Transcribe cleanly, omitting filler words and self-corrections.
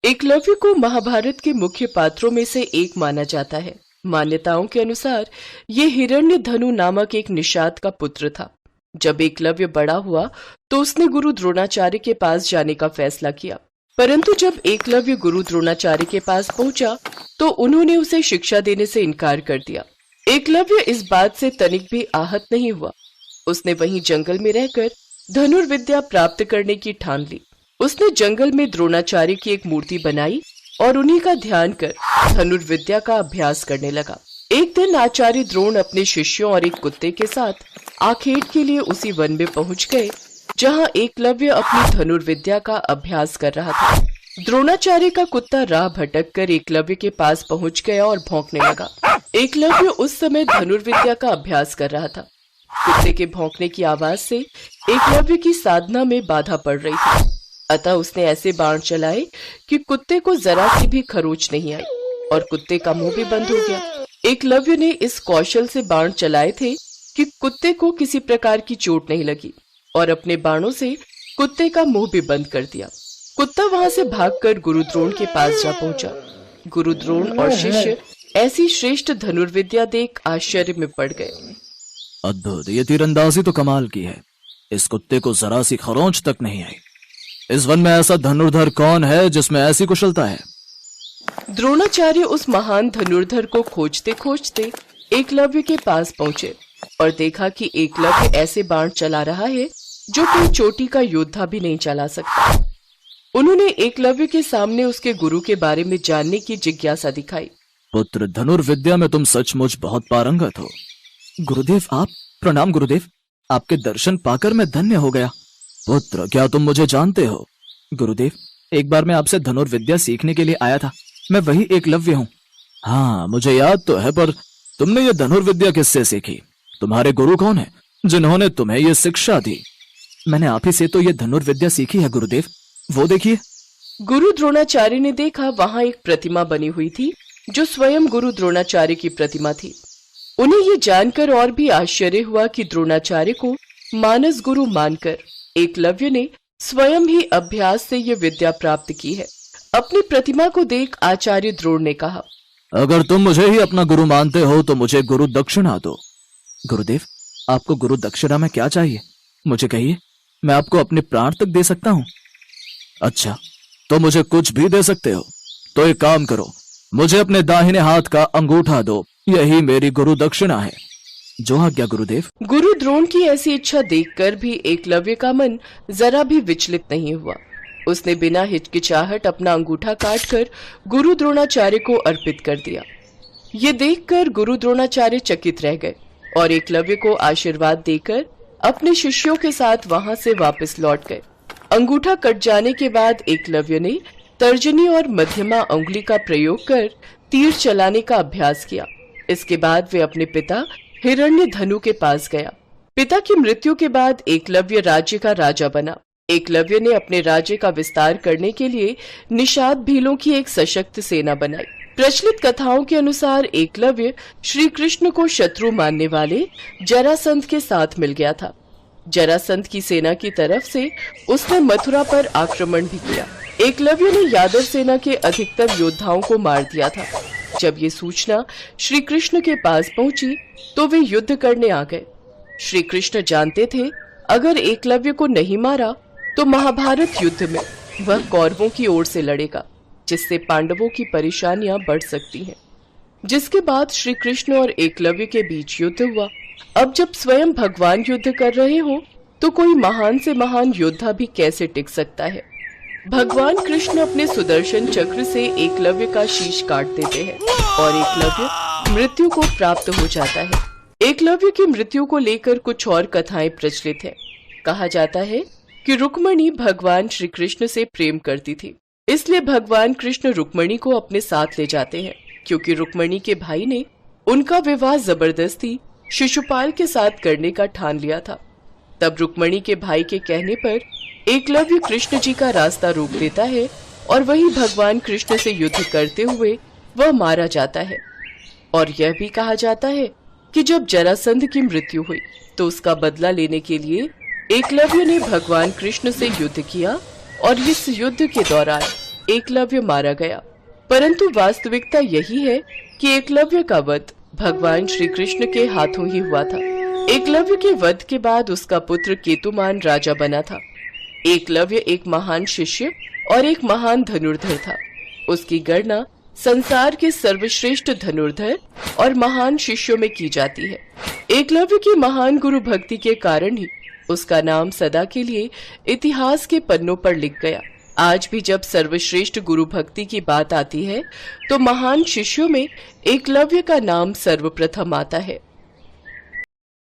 एकलव्य को महाभारत के मुख्य पात्रों में से एक माना जाता है। मान्यताओं के अनुसार ये हिरण्यधनु नामक एक निषाद का पुत्र था। जब एकलव्य बड़ा हुआ तो उसने गुरु द्रोणाचार्य के पास जाने का फैसला किया, परंतु जब एकलव्य गुरु द्रोणाचार्य के पास पहुंचा तो उन्होंने उसे शिक्षा देने से इनकार कर दिया। एकलव्य इस बात से तनिक भी आहत नहीं हुआ। उसने वहीं जंगल में रहकर धनुर्विद्या प्राप्त करने की ठान ली। उसने जंगल में द्रोणाचार्य की एक मूर्ति बनाई और उन्हीं का ध्यान कर धनुर्विद्या का अभ्यास करने लगा। एक दिन आचार्य द्रोण अपने शिष्यों और एक कुत्ते के साथ आखेट के लिए उसी वन में पहुंच गए जहां एकलव्य अपनी धनुर्विद्या का अभ्यास कर रहा था। द्रोणाचार्य का कुत्ता राह भटक कर एकलव्य के पास पहुंच गया और भौंकने लगा। एकलव्य उस समय धनुर्विद्या का अभ्यास कर रहा था। कुत्ते के भौंकने की आवाज से एकलव्य की साधना में बाधा पड़ रही थी, अतः उसने ऐसे बाण चलाए कि कुत्ते को जरा सी भी खरोच नहीं आई और कुत्ते का मुंह भी बंद हो गया। एकलव्य ने इस कौशल से बाण चलाए थे कि कुत्ते को किसी प्रकार की चोट नहीं लगी और अपने बाणों से कुत्ते का मुंह भी बंद कर दिया। कुत्ता वहां से भागकर गुरु द्रोण के पास जा पहुंचा। गुरु द्रोण और शिष्य ऐसी श्रेष्ठ धनुर्विद्या देख आश्चर्य में पड़ गए। अद्भुत, ये तीरंदाजी तो कमाल की है। इस कुत्ते को जरा सी खरोंच तक नहीं आई। इस वन में ऐसा धनुर्धर कौन है जिसमें ऐसी कुशलता है? द्रोणाचार्य उस महान धनुर्धर को खोजते खोजते एकलव्य के पास पहुंचे और देखा कि एकलव्य ऐसे बाण चला रहा है जो कोई चोटी का योद्धा भी नहीं चला सकता। उन्होंने एकलव्य के सामने उसके गुरु के बारे में जानने की जिज्ञासा दिखाई। पुत्र, धनुर्विद्या में तुम सचमुच बहुत पारंगत हो। गुरुदेव आप, प्रणाम गुरुदेव। आपके दर्शन पाकर मैं धन्य हो गया। पुत्र, क्या तुम मुझे जानते हो? गुरुदेव, एक बार मैं आपसे धनुर्विद्या सीखने के लिए आया था। मैं वही एकलव्य हूँ। हाँ, मुझे याद तो है, पर तुमने ये धनुर्विद्या किससे सीखी? तुम्हारे गुरु कौन है जिन्होंने तुम्हें ये शिक्षा दी? मैंने आप ही से तो ये धनुर्विद्या सीखी है गुरुदेव। वो देखिए। गुरु द्रोणाचार्य ने देखा वहां एक प्रतिमा बनी हुई थी जो स्वयं गुरु द्रोणाचार्य की प्रतिमा थी। उन्हें ये जानकर और भी आश्चर्य हुआ कि द्रोणाचार्य को मानस गुरु मानकर एकलव्य ने स्वयं ही अभ्यास से ये विद्या प्राप्त की है। अपनी प्रतिमा को देख आचार्य द्रोण ने कहा, अगर तुम मुझे ही अपना गुरु मानते हो तो मुझे गुरु दक्षिणा दो। गुरुदेव, आपको गुरु दक्षिणा में क्या चाहिए? मुझे कहिए, मैं आपको अपने प्राण तक दे सकता हूँ। अच्छा, तो मुझे कुछ भी दे सकते हो? तो एक काम करो, मुझे अपने दाहिने हाथ का अंगूठा दो, यही मेरी गुरु दक्षिणा है। जो आज्ञा गुरुदेव। गुरु द्रोण की ऐसी इच्छा देखकर भी एकलव्य का मन जरा भी विचलित नहीं हुआ। उसने बिना हिचकिचाहट अपना अंगूठा काटकर गुरु द्रोणाचार्य को अर्पित कर दिया। ये देखकर गुरु द्रोणाचार्य चकित रह गए और एकलव्य को आशीर्वाद देकर अपने शिष्यों के साथ वहां से वापस लौट गए। अंगूठा कट जाने के बाद एकलव्य ने तर्जनी और मध्यमा उंगली का प्रयोग कर तीर चलाने का अभ्यास किया। इसके बाद वे अपने पिता हिरण्यधनु के पास गया। पिता की मृत्यु के बाद एकलव्य राज्य का राजा बना। एकलव्य ने अपने राज्य का विस्तार करने के लिए निषाद भीलों की एक सशक्त सेना बनाई। प्रचलित कथाओं के अनुसार एकलव्य श्री कृष्ण को शत्रु मानने वाले जरासंध के साथ मिल गया था। जरासंध की सेना की तरफ से उसने मथुरा पर आक्रमण भी किया। एकलव्य ने यादव सेना के अधिकतर योद्धाओं को मार दिया था। जब ये सूचना श्री कृष्ण के पास पहुंची तो वे युद्ध करने आ गए। श्री कृष्ण जानते थे अगर एकलव्य को नहीं मारा तो महाभारत युद्ध में वह कौरवों की ओर से लड़ेगा, जिससे पांडवों की परेशानियां बढ़ सकती हैं। जिसके बाद श्री कृष्ण और एकलव्य के बीच युद्ध हुआ। अब जब स्वयं भगवान युद्ध कर रहे हो तो कोई महान से महान योद्धा भी कैसे टिक सकता है। भगवान कृष्ण अपने सुदर्शन चक्र से एकलव्य का शीश काट देते हैं और एकलव्य मृत्यु को प्राप्त हो जाता है। एकलव्य की मृत्यु को लेकर कुछ और कथाएं प्रचलित हैं। कहा जाता है कि रुक्मणी भगवान श्री कृष्ण से प्रेम करती थी, इसलिए भगवान कृष्ण रुक्मणी को अपने साथ ले जाते हैं, क्योंकि रुक्मणी के भाई ने उनका विवाह जबरदस्ती शिशुपाल के साथ करने का ठान लिया था। तब रुक्मणी के भाई के कहने पर एकलव्य कृष्ण जी का रास्ता रोक देता है और वही भगवान कृष्ण से युद्ध करते हुए वह मारा जाता है। और यह भी कहा जाता है कि जब जरासंध की मृत्यु हुई तो उसका बदला लेने के लिए एकलव्य ने भगवान कृष्ण से युद्ध किया और इस युद्ध के दौरान एकलव्य मारा गया। परंतु वास्तविकता यही है कि एकलव्य का वध भगवान श्री कृष्ण के हाथों ही हुआ था। एकलव्य के वध के बाद उसका पुत्र केतुमान राजा बना था। एकलव्य एक महान शिष्य और एक महान धनुर्धर था। उसकी गणना संसार के सर्वश्रेष्ठ धनुर्धर और महान शिष्यों में की जाती है। एकलव्य की महान गुरु भक्ति के कारण ही उसका नाम सदा के लिए इतिहास के पन्नों पर लिख गया। आज भी जब सर्वश्रेष्ठ गुरु भक्ति की बात आती है तो महान शिष्यों में एकलव्य का नाम सर्वप्रथम आता है।